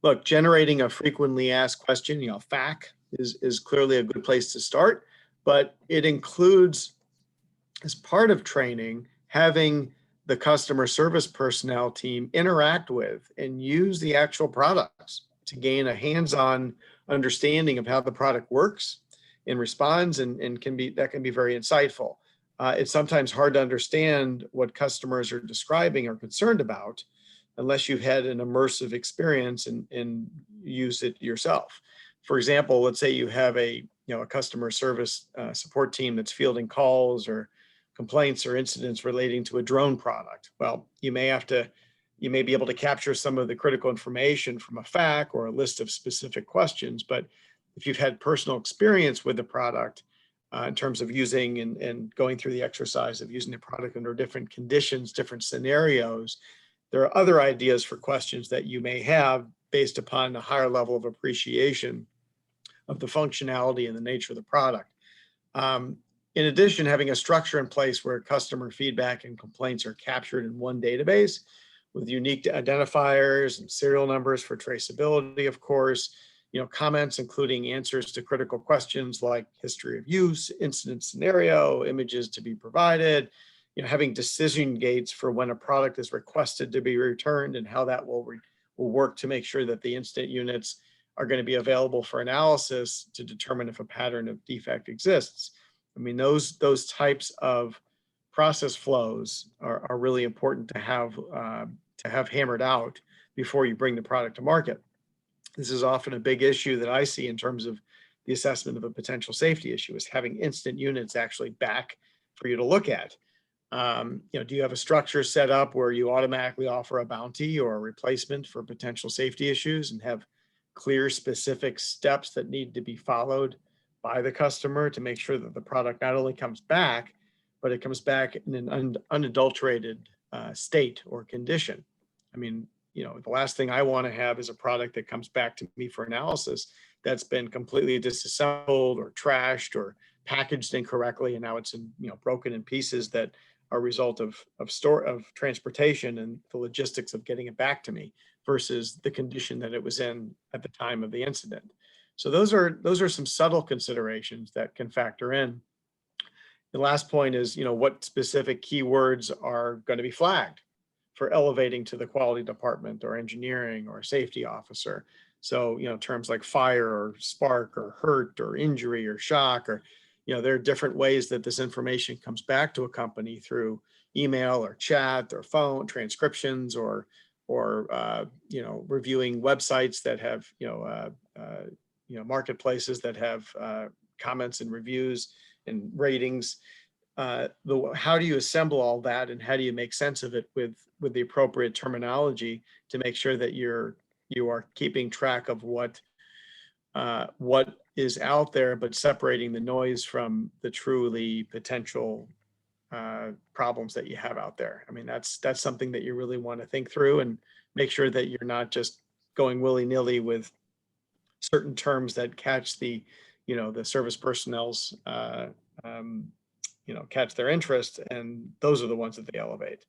look, generating a frequently asked question, FAQ, is clearly a good place to start, but it includes, as part of training, having the customer service personnel team interact with and use the actual products to gain a hands-on understanding of how the product works and responds, and that can be very insightful. It's sometimes hard to understand what customers are describing or concerned about unless you've had an immersive experience and use it yourself. For example, let's say you have a customer service support team that's fielding calls or complaints or incidents relating to a drone product. Well, you may be able to capture some of the critical information from a FAQ or a list of specific questions, but if you've had personal experience with the product in terms of using and going through the exercise of using the product under different conditions, different scenarios, there are other ideas for questions that you may have based upon a higher level of appreciation of the functionality and the nature of the product. In addition, having a structure in place where customer feedback and complaints are captured in one database with unique identifiers and serial numbers for traceability, of course, comments including answers to critical questions like history of use, incident scenario, images to be provided, having decision gates for when a product is requested to be returned and how that will work to make sure that the incident units are going to be available for analysis to determine if a pattern of defect exists. I mean, those types of process flows are really important to have hammered out before you bring the product to market. This is often a big issue that I see in terms of the assessment of a potential safety issue, is having instant units actually back for you to look at. Do you have a structure set up where you automatically offer a bounty or a replacement for potential safety issues and have clear, specific steps that need to be followed by the customer to make sure that the product not only comes back, but it comes back in an unadulterated state or condition? I mean, the last thing I want to have is a product that comes back to me for analysis that's been completely disassembled or trashed or packaged incorrectly, and now it's broken in pieces that are a result of transportation and the logistics of getting it back to me versus the condition that it was in at the time of the incident. So those are some subtle considerations that can factor in. The last point is, what specific keywords are going to be flagged for elevating to the quality department or engineering or safety officer. So, terms like fire or spark or hurt or injury or shock, or, there are different ways that this information comes back to a company through email or chat or phone transcriptions or reviewing websites that have, marketplaces that have comments and reviews and ratings. How do you assemble all that, and how do you make sense of it with the appropriate terminology to make sure that you are keeping track of what is out there, but separating the noise from the truly potential problems that you have out there? I mean, that's something that you really want to think through and make sure that you're not just going willy-nilly with certain terms that catch the service personnel's catch their interest, and those are the ones that they elevate.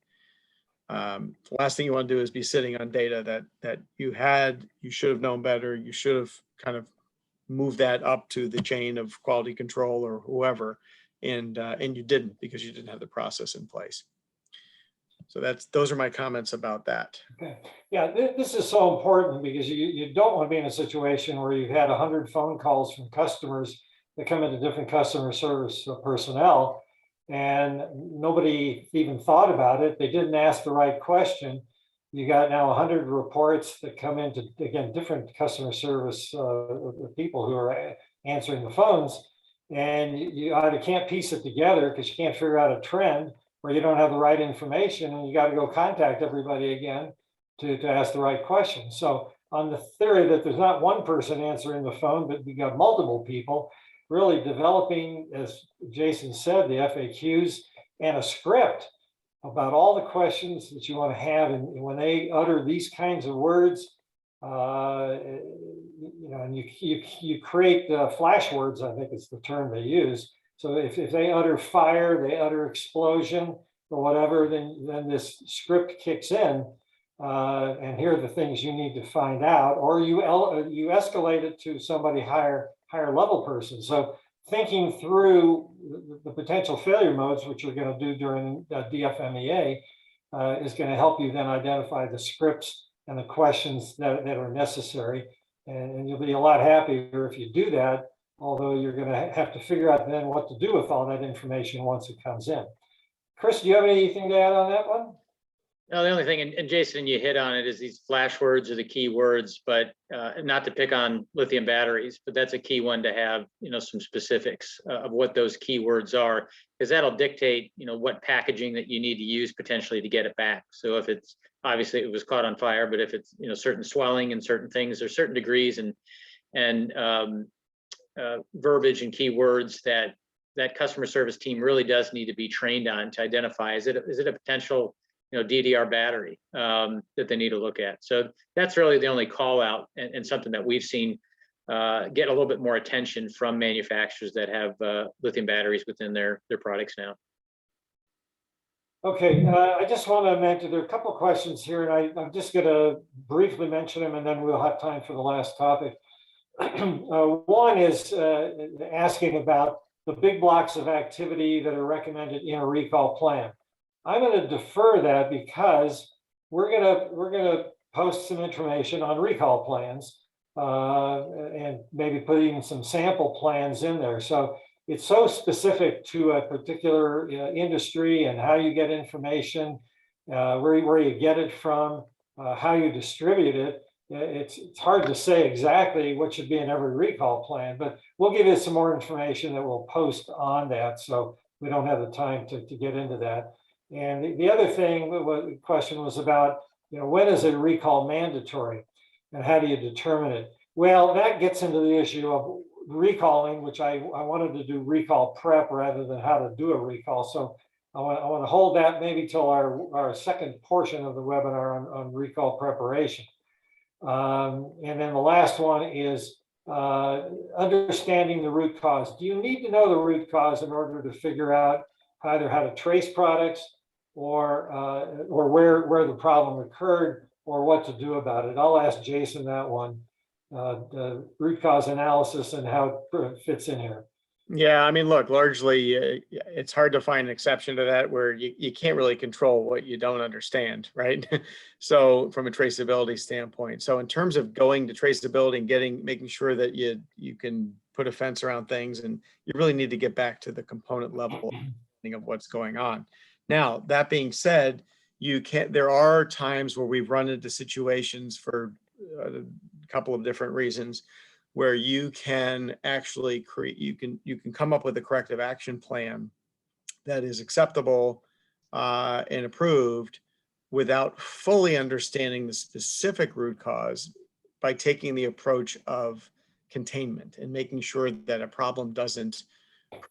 The last thing you want to do is be sitting on data that you should have known better. You should have kind of moved that up to the chain of quality control or whoever, and you didn't, because you didn't have the process in place. So those are my comments about that. Okay. Yeah, this is so important because you don't want to be in a situation where you've had 100 phone calls from customers that come into different customer service personnel, and nobody even thought about it. They didn't ask the right question. You got now 100 reports that come into, again, different customer service people who are answering the phones, and you either can't piece it together because you can't figure out a trend, or you don't have the right information, and you got to go contact everybody again to ask the right question. So on the theory that there's not one person answering the phone, but we got multiple people, really developing, as Jason said, the FAQs and a script about all the questions that you want to have, and when they utter these kinds of words, and you create flash words, I think is the term they use. So if they utter fire, they utter explosion or whatever, then this script kicks in, and here are the things you need to find out, or you escalate it to somebody higher level person. So thinking through the potential failure modes, which you're going to do during DFMEA, is going to help you then identify the scripts and the questions that are necessary. And you'll be a lot happier if you do that, although you're going to have to figure out then what to do with all that information once it comes in. Chris, do you have anything to add on that one? No, the only thing, and Jason, you hit on it, is these flash words are the key words, but not to pick on lithium batteries, but that's a key one to have, some specifics of what those key words are, because that'll dictate, what packaging that you need to use potentially to get it back. So if it's, obviously it was caught on fire, but if it's, certain swelling and certain things, there's certain degrees and verbiage and keywords that customer service team really does need to be trained on to identify, is it a potential DDR battery that they need to look at. So that's really the only call out, and something that we've seen get a little bit more attention from manufacturers that have lithium batteries within their products now. Okay, I just want to mention, there are a couple of questions here, and I'm just going to briefly mention them, and then we'll have time for the last topic. One is asking about the big blocks of activity that are recommended in a recall plan. I'm going to defer that because we're gonna post some information on recall plans and maybe put even some sample plans in there. So it's so specific to a particular industry and how you get information, where you get it from, how you distribute it. It's hard to say exactly what should be in every recall plan, but we'll give you some more information that we'll post on that, so we don't have the time to get into that. And the other thing, the question was about, when is a recall mandatory and how do you determine it? Well, that gets into the issue of recalling, which I wanted to do recall prep rather than how to do a recall. So I want to hold that maybe till our second portion of the webinar on recall preparation. And then the last one is understanding the root cause. Do you need to know the root cause in order to figure out either how to trace products or where the problem occurred or what to do about it? I'll ask Jason that one, the root cause analysis and how it fits in here. Yeah, I mean, look, largely it's hard to find an exception to that where you can't really control what you don't understand, right? So from a traceability standpoint. So in terms of going to traceability and making sure that you can put a fence around things, and you really need to get back to the component level of what's going on. Now, that being said, there are times where we've run into situations for a couple of different reasons where you can actually you can come up with a corrective action plan that is acceptable and approved without fully understanding the specific root cause, by taking the approach of containment and making sure that a problem doesn't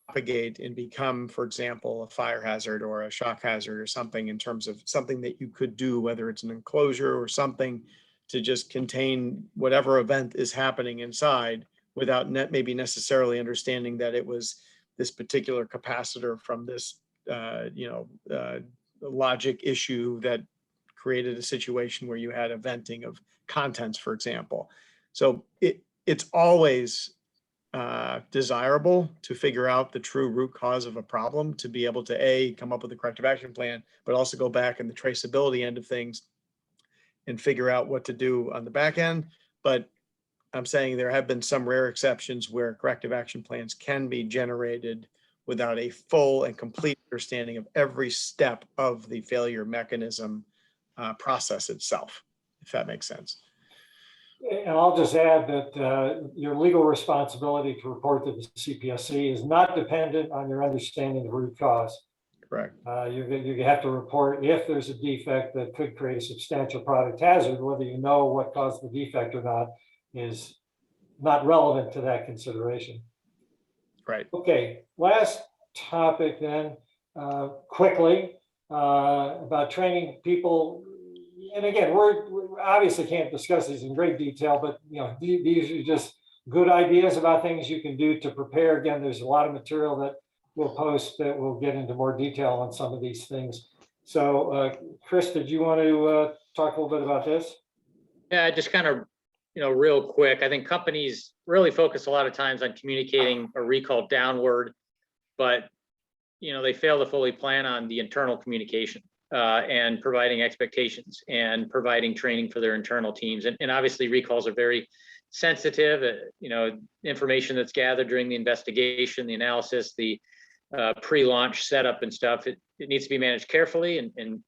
propagate and become, for example, a fire hazard or a shock hazard or something, in terms of something that you could do, whether it's an enclosure or something, to just contain whatever event is happening inside without maybe necessarily understanding that it was this particular capacitor from this logic issue that created a situation where you had a venting of contents, for example. So it's always desirable to figure out the true root cause of a problem, to be able to come up with a corrective action plan, but also go back in the traceability end of things and figure out what to do on the back end. But I'm saying there have been some rare exceptions where corrective action plans can be generated without a full and complete understanding of every step of the failure mechanism process itself, if that makes sense. And I'll just add that your legal responsibility to report to the CPSC is not dependent on your understanding of root cause. Correct. You have to report if there's a defect that could create a substantial product hazard. Whether you know what caused the defect or not is not relevant to that consideration. Right. Okay, last topic then, quickly, about training people. And again, we obviously can't discuss these in great detail, but these are just good ideas about things you can do to prepare. Again, there's a lot of material that we'll post that will get into more detail on some of these things. So, Chris, did you want to talk a little bit about this? Yeah, just kind of, real quick. I think companies really focus a lot of times on communicating a recall downward, but they fail to fully plan on the internal communication and providing expectations and providing training for their internal teams. And obviously, recalls are very sensitive. Information that's gathered during the investigation, the analysis, the pre-launch setup and stuff, it needs to be managed carefully and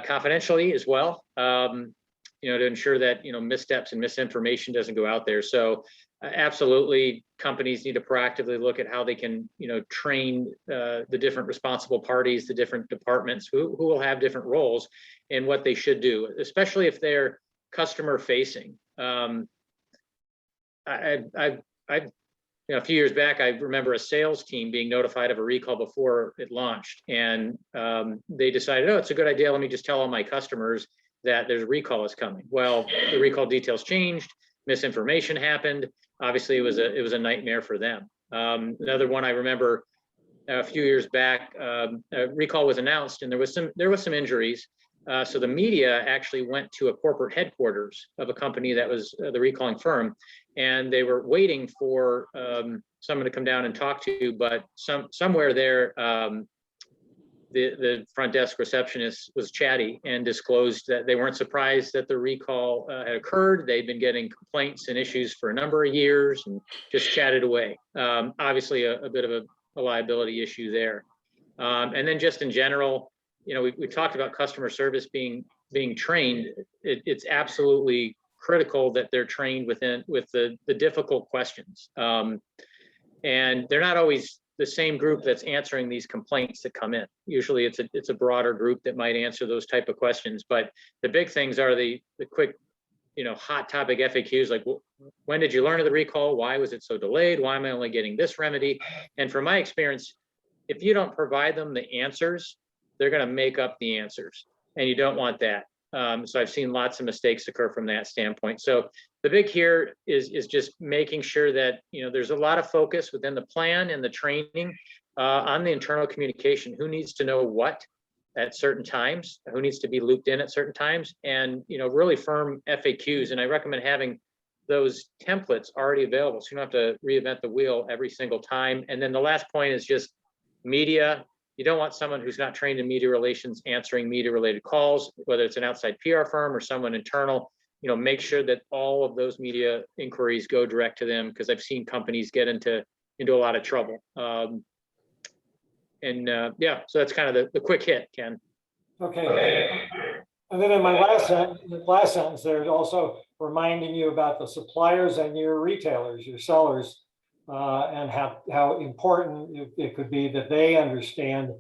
confidentially as well, to ensure that missteps and misinformation doesn't go out there. So absolutely, companies need to proactively look at how they can train the different responsible parties, the different departments who will have different roles and what they should do, especially if they're customer facing. A few years back, I remember a sales team being notified of a recall before it launched, and they decided, oh, it's a good idea. Let me just tell all my customers that there's a recall is coming. Well, the recall details changed, misinformation happened. Obviously, it was a nightmare for them. Another one I remember a few years back, a recall was announced, and there was some injuries. So the media actually went to a corporate headquarters of a company that was the recalling firm, and they were waiting for someone to come down and talk to, but somewhere there, the front desk receptionist was chatty and disclosed that they weren't surprised that the recall had occurred. They'd been getting complaints and issues for a number of years and just chatted away. Obviously, a bit of a liability issue there. And then just in general, we talked about customer service being trained. It's absolutely critical that they're trained with the difficult questions. And they're not always the same group that's answering these complaints that come in. Usually it's a broader group that might answer those type of questions. But the big things are the quick, hot topic FAQs, like when did you learn of the recall? Why was it so delayed? Why am I only getting this remedy? And from my experience, if you don't provide them the answers, they're going to make up the answers, and you don't want that. So I've seen lots of mistakes occur from that standpoint. So the big here is just making sure that there's a lot of focus within the plan and the training on the internal communication. Who needs to know what at certain times? Who needs to be looped in at certain times? And really firm FAQs. And I recommend having those templates already available, so you don't have to reinvent the wheel every single time. And then the last point is just media. You don't want someone who's not trained in media relations answering media related calls, whether it's an outside PR firm or someone internal. Make sure that all of those media inquiries go direct to them, because I've seen companies get into a lot of trouble. So that's kind of the quick hit, Ken. Okay. And then in my last sentence, there's also reminding you about the suppliers and your retailers, your sellers, and how important it could be that they understand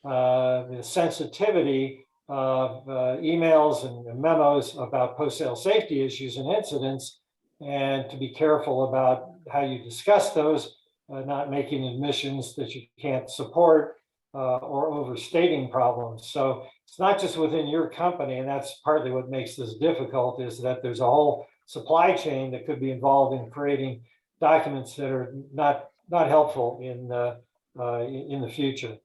the sensitivity of emails and memos about post-sale safety issues and incidents, and to be careful about how you discuss those, not making admissions that you can't support or overstating problems. So it's not just within your company, and that's partly what makes this difficult, is that there's a whole supply chain that could be involved in creating documents that are not helpful in the future.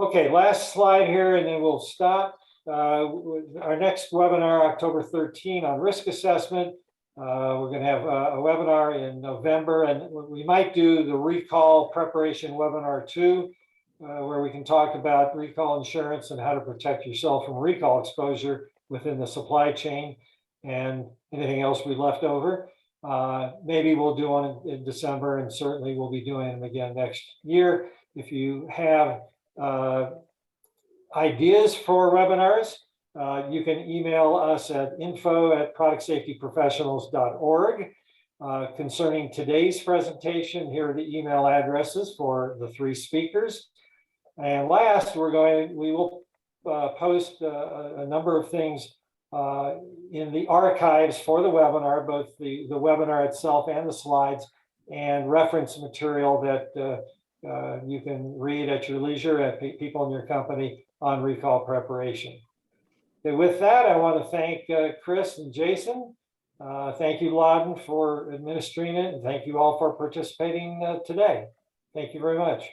Okay, last slide here, and then we'll stop. Our next webinar, October 13, on risk assessment. We're going to have a webinar in November, and we might do the recall preparation webinar too, where we can talk about recall insurance and how to protect yourself from recall exposure within the supply chain, and anything else we left over. Maybe we'll do one in December, and certainly we'll be doing them again next year. If you have ideas for webinars, You can email us at info@productsafetyprofessionals.org. Concerning today's presentation, here are the email addresses for the three speakers. And last, we will post a number of things in the archives for the webinar, both the webinar itself and the slides, and reference material that you can read at your leisure, at people in your company on recall preparation. Okay, with that, I want to thank Chris and Jason. Thank you, Loudon, for administering it, and thank you all for participating today. Thank you very much.